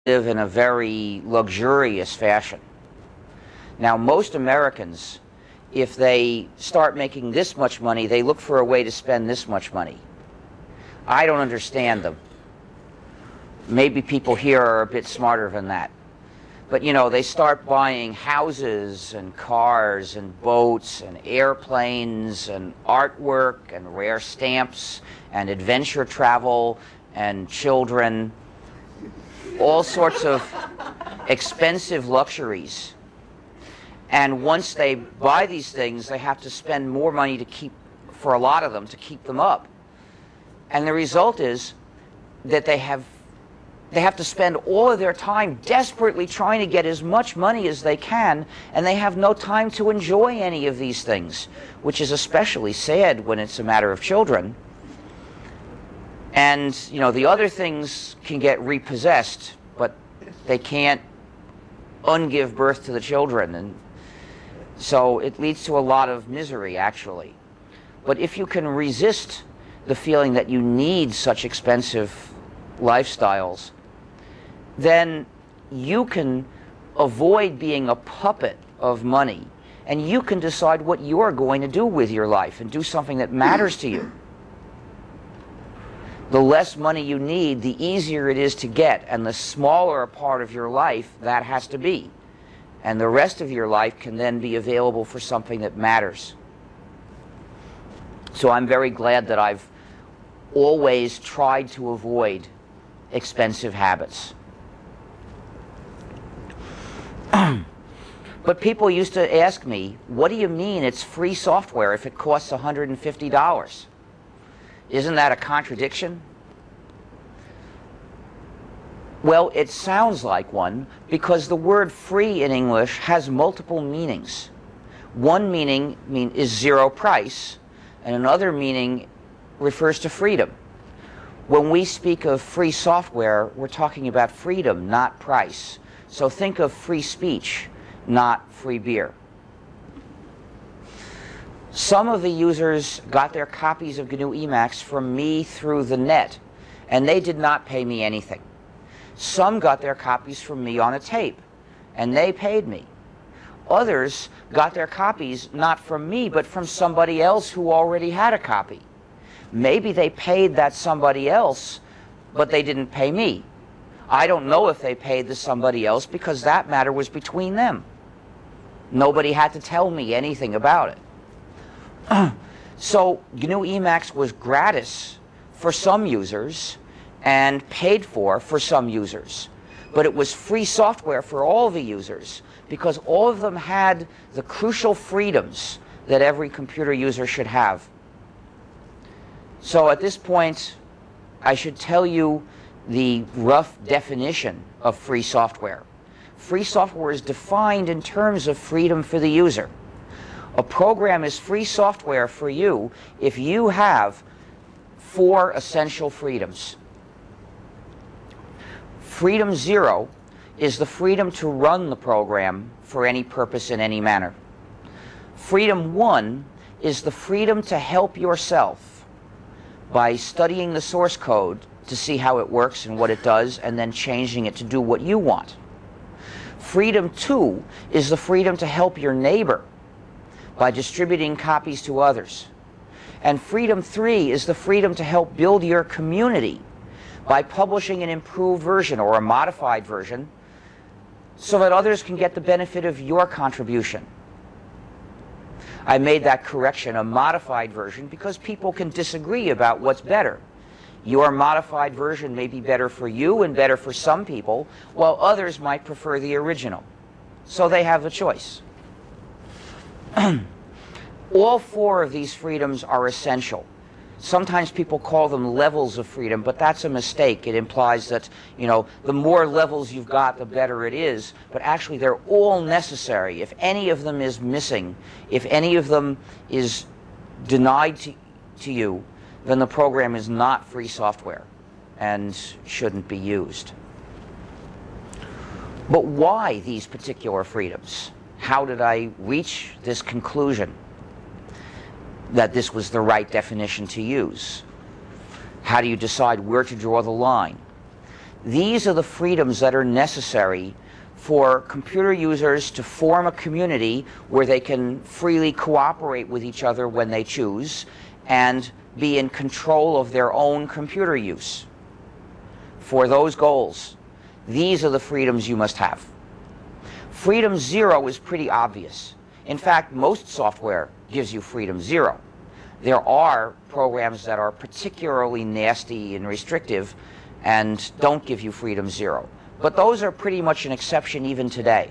live in a very luxurious fashion. Now, most Americans, if they start making this much money, they look for a way to spend this much money. I don't understand them. Maybe people here are a bit smarter than that. But, you know, they start buying houses and cars and boats and airplanes and artwork and rare stamps and adventure travel and children, all sorts of expensive luxuries. And once they buy these things, they have to spend more money to keep, for a lot of them, to keep them up. And the result is that they have to spend all of their time desperately trying to get as much money as they can, and they have no time to enjoy any of these things, which is especially sad when it's a matter of children. And, you know, the other things can get repossessed, but they can't ungive birth to the children. And so it leads to a lot of misery, actually. But if you can resist the feeling that you need such expensive lifestyles, then you can avoid being a puppet of money, and you can decide what you're going to do with your life and do something that matters to you. The less money you need, the easier it is to get, and the smaller a part of your life that has to be. And the rest of your life can then be available for something that matters. So I'm very glad that I've always tried to avoid expensive habits. But people used to ask me, what do you mean it's free software if it costs $150? Isn't that a contradiction? Well, it sounds like one because the word free in English has multiple meanings. One meaning is zero price, and another meaning refers to freedom. When we speak of free software, we're talking about freedom, not price. So think of free speech, not free beer. Some of the users got their copies of GNU Emacs from me through the net, and they did not pay me anything. Some got their copies from me on a tape, and they paid me. Others got their copies not from me, but from somebody else who already had a copy. Maybe they paid that somebody else, but they didn't pay me. I don't know if they paid the somebody else because that matter was between them. Nobody had to tell me anything about it. So GNU Emacs was gratis for some users and paid for some users. But it was free software for all the users because all of them had the crucial freedoms that every computer user should have. So at this point, I should tell you the rough definition of free software. Free software is defined in terms of freedom for the user. A program is free software for you if you have 4 essential freedoms. Freedom 0 is the freedom to run the program for any purpose in any manner. Freedom 1 is the freedom to help yourself by studying the source code to see how it works and what it does, and then changing it to do what you want. Freedom 2 is the freedom to help your neighbor by distributing copies to others. And freedom 3 is the freedom to help build your community by publishing an improved version or a modified version so that others can get the benefit of your contribution. I made that correction, a modified version, because people can disagree about what's better. Your modified version may be better for you and better for some people, while others might prefer the original. So they have a choice. All 4 of these freedoms are essential. Sometimes people call them levels of freedom, but that's a mistake. It implies that, you know, the more levels you've got, the better it is. But actually, they're all necessary. If any of them is missing, if any of them is denied to you, then the program is not free software and shouldn't be used. But why these particular freedoms? How did I reach this conclusion that this was the right definition to use? How do you decide where to draw the line? These are the freedoms that are necessary for computer users to form a community where they can freely cooperate with each other when they choose and be in control of their own computer use. For those goals, these are the freedoms you must have. Freedom 0 is pretty obvious. In fact, most software gives you freedom 0. There are programs that are particularly nasty and restrictive and don't give you freedom 0. But those are pretty much an exception even today.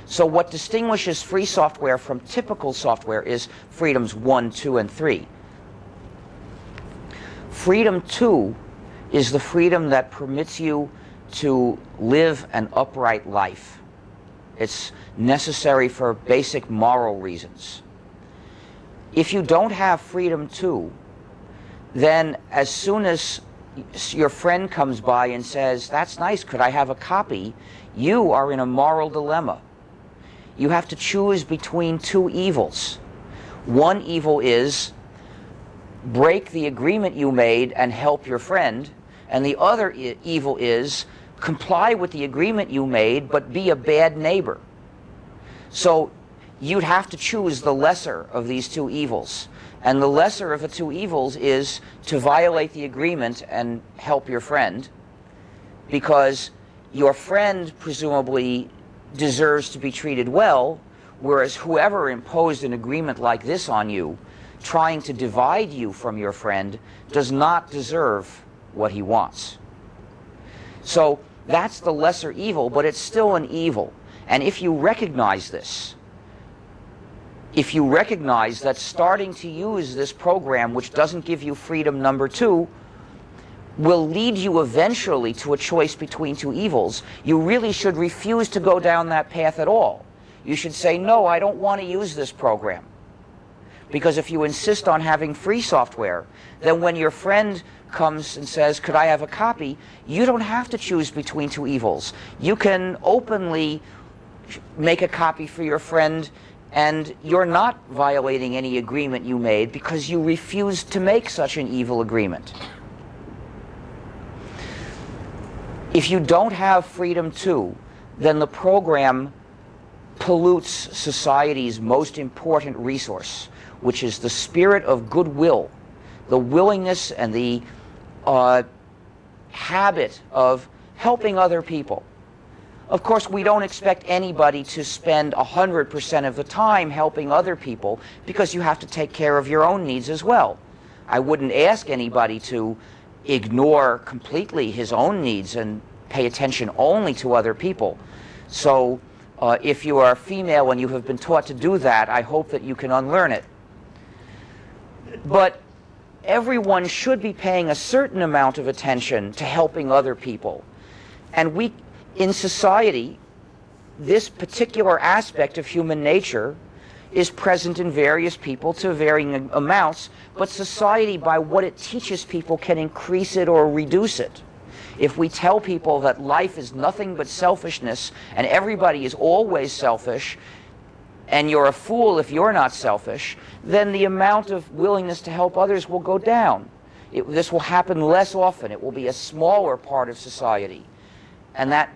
So what distinguishes free software from typical software is freedoms 1, 2, and 3. Freedom 2 is the freedom that permits you to live an upright life. It's necessary for basic moral reasons. If you don't have freedom 2, then as soon as your friend comes by and says, "That's nice, could I have a copy?" you are in a moral dilemma. You have to choose between two evils. One evil is break the agreement you made and help your friend, and the other evil is comply with the agreement you made but be a bad neighbor. So you'd have to choose the lesser of these two evils. And the lesser of the two evils is to violate the agreement and help your friend, because your friend presumably deserves to be treated well, whereas whoever imposed an agreement like this on you, trying to divide you from your friend, does not deserve what he wants. So that's the lesser evil, but it's still an evil. And if you recognize this, if you recognize that starting to use this program, which doesn't give you freedom number 2, will lead you eventually to a choice between two evils, you really should refuse to go down that path at all. You should say, "No, I don't want to use this program." Because if you insist on having free software, then when your friend comes and says, "Could I have a copy?" you don't have to choose between two evils. You can openly make a copy for your friend, and you're not violating any agreement you made because you refused to make such an evil agreement. If you don't have freedom 2, then the program pollutes society's most important resource, which is the spirit of goodwill, the willingness and the habit of helping other people. Of course, we don't expect anybody to spend 100% of the time helping other people, because you have to take care of your own needs as well. I wouldn't ask anybody to ignore completely his own needs and pay attention only to other people. So if you are female and you have been taught to do that, I hope that you can unlearn it. But everyone should be paying a certain amount of attention to helping other people. And in society, this particular aspect of human nature is present in various people to varying amounts, but society, by what it teaches people, can increase it or reduce it. If we tell people that life is nothing but selfishness and everybody is always selfish, and you're a fool if you're not selfish, then the amount of willingness to help others will go down. This will happen less often. It will be a smaller part of society. And that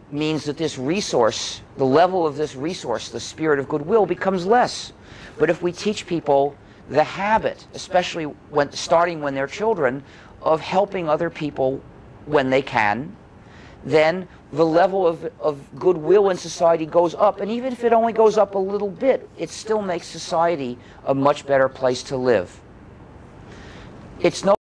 means that this resource, the level of this resource, the spirit of goodwill, becomes less. But if we teach people the habit, especially starting when they're children, of helping other people when they can, then the level of goodwill in society goes up. And even if it only goes up a little bit, it still makes society a much better place to live. It's no